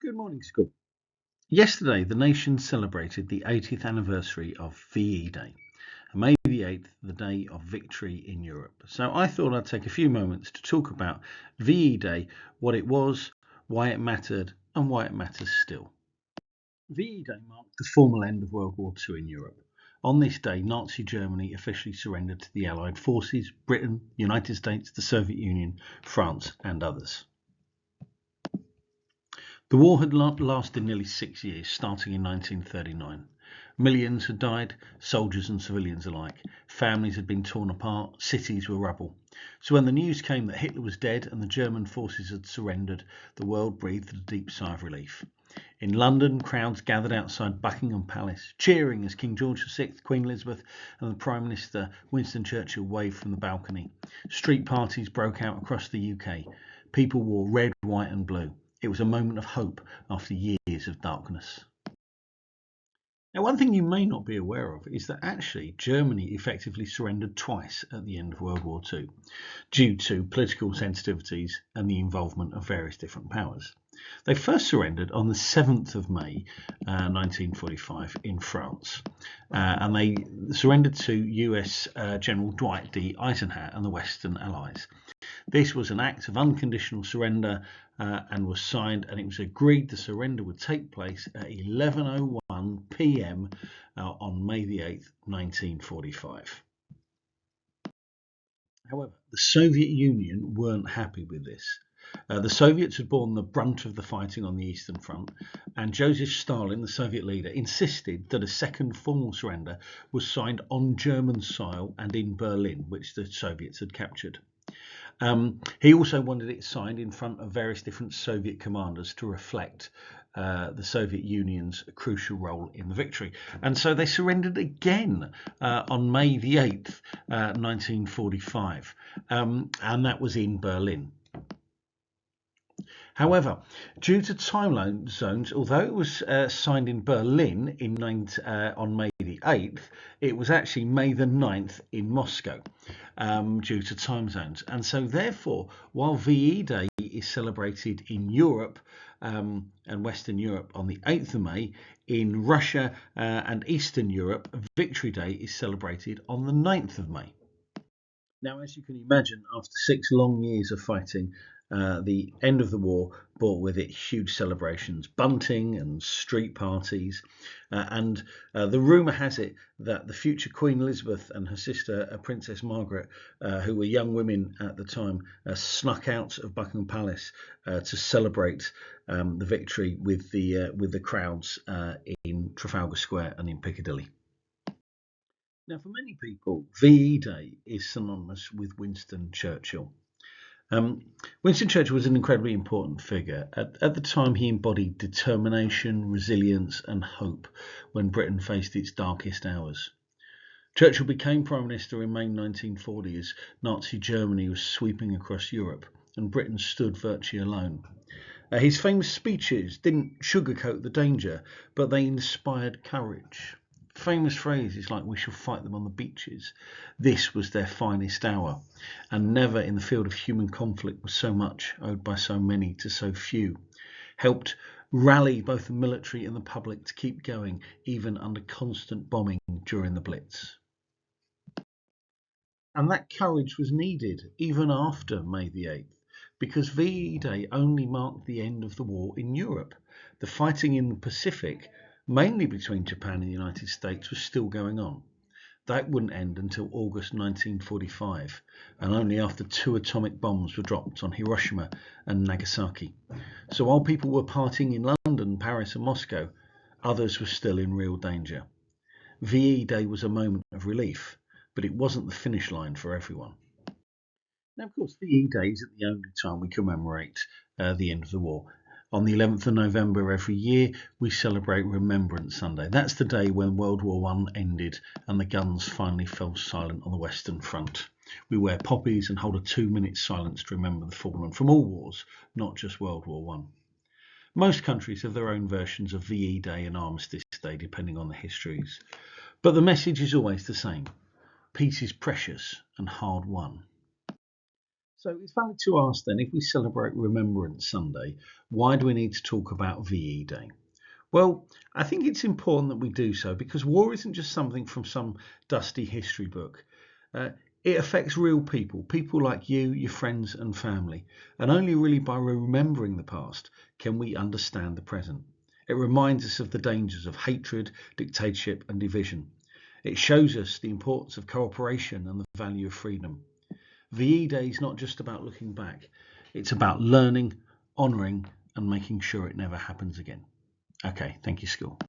Good morning, school. Yesterday, the nation celebrated the 80th anniversary of VE Day, May the 8th, the day of victory in Europe. So I thought I'd take a few moments to talk about VE Day, what it was, why it mattered, and why it matters still. VE Day marked the formal end of World War II in Europe. On this day, Nazi Germany officially surrendered to the Allied forces, Britain, the United States, the Soviet Union, France, and others. The war had lasted nearly 6 years, starting in 1939. Millions had died, soldiers and civilians alike. Families had been torn apart, cities were rubble. So when the news came that Hitler was dead and the German forces had surrendered, the world breathed a deep sigh of relief. In London, crowds gathered outside Buckingham Palace, cheering as King George VI, Queen Elizabeth and the Prime Minister Winston Churchill waved from the balcony. Street parties broke out across the UK. People wore red, white and blue. It was a moment of hope after years of darkness. Now, one thing you may not be aware of is that actually Germany effectively surrendered twice at the end of World War II due to political sensitivities and the involvement of various different powers. They first surrendered on the 7th of May 1945 in France, and they surrendered to US General Dwight D. Eisenhower and the Western Allies. This was an act of unconditional surrender and was signed, and it was agreed the surrender would take place at 11:01 p.m. On May the 8th, 1945. However, the Soviet Union weren't happy with this. The Soviets had borne the brunt of the fighting on the Eastern Front, and Joseph Stalin, the Soviet leader, insisted that a second formal surrender was signed on German soil and in Berlin, which the Soviets had captured. He also wanted it signed in front of various different Soviet commanders to reflect the Soviet Union's crucial role in the victory. And so they surrendered again on May the 8th, 1945, and that was in Berlin. However, due to time zones, although it was signed in Berlin on May the 8th, it was actually May the 9th in Moscow due to time zones. And so therefore, while VE Day is celebrated in Europe and Western Europe on the 8th of May, in Russia and Eastern Europe, Victory Day is celebrated on the 9th of May. Now, as you can imagine, after 6 long years of fighting, the end of the war brought with it huge celebrations, bunting and street parties. And the rumour has it that the future Queen Elizabeth and her sister, Princess Margaret, who were young women at the time, snuck out of Buckingham Palace to celebrate the victory with the crowds in Trafalgar Square and in Piccadilly. Now, for many people, VE Day is synonymous with Winston Churchill. Winston Churchill was an incredibly important figure. At the time, he embodied determination, resilience, and hope when Britain faced its darkest hours. Churchill became Prime Minister in May 1940 as Nazi Germany was sweeping across Europe, and Britain stood virtually alone. His famous speeches didn't sugarcoat the danger, but they inspired courage. Famous phrases like "we shall fight them on the beaches." This was their finest hour, and never in the field of human conflict was so much owed by so many to so few. Helped rally both the military and the public to keep going, even under constant bombing during the Blitz. And that courage was needed even after May the 8th, because VE Day only marked the end of the war in Europe. The fighting in the Pacific, mainly between Japan and the United States, was still going on. That wouldn't end until August 1945, and only after 2 atomic bombs were dropped on Hiroshima and Nagasaki. So while people were partying in London, Paris and Moscow, others were still in real danger. VE Day was a moment of relief, but it wasn't the finish line for everyone. Now, of course, VE Day isn't the only time we commemorate the end of the war. On the 11th of November every year, we celebrate Remembrance Sunday. That's the day when World War I ended and the guns finally fell silent on the Western Front. We wear poppies and hold a 2-minute silence to remember the fallen from all wars, not just World War I. Most countries have their own versions of VE Day and Armistice Day, depending on the histories. But the message is always the same. Peace is precious and hard won. So it's valid to ask then, if we celebrate Remembrance Sunday, why do we need to talk about VE Day? Well, I think it's important that we do so because war isn't just something from some dusty history book. Uh, it affects real people, people like you, your friends, and family. And only really by remembering the past can we understand the present. It reminds us of the dangers of hatred, dictatorship, and division. It shows us the importance of cooperation and the value of freedom. VE Day is not just about looking back, it's about learning, honouring, and making sure it never happens again. Okay, thank you, school.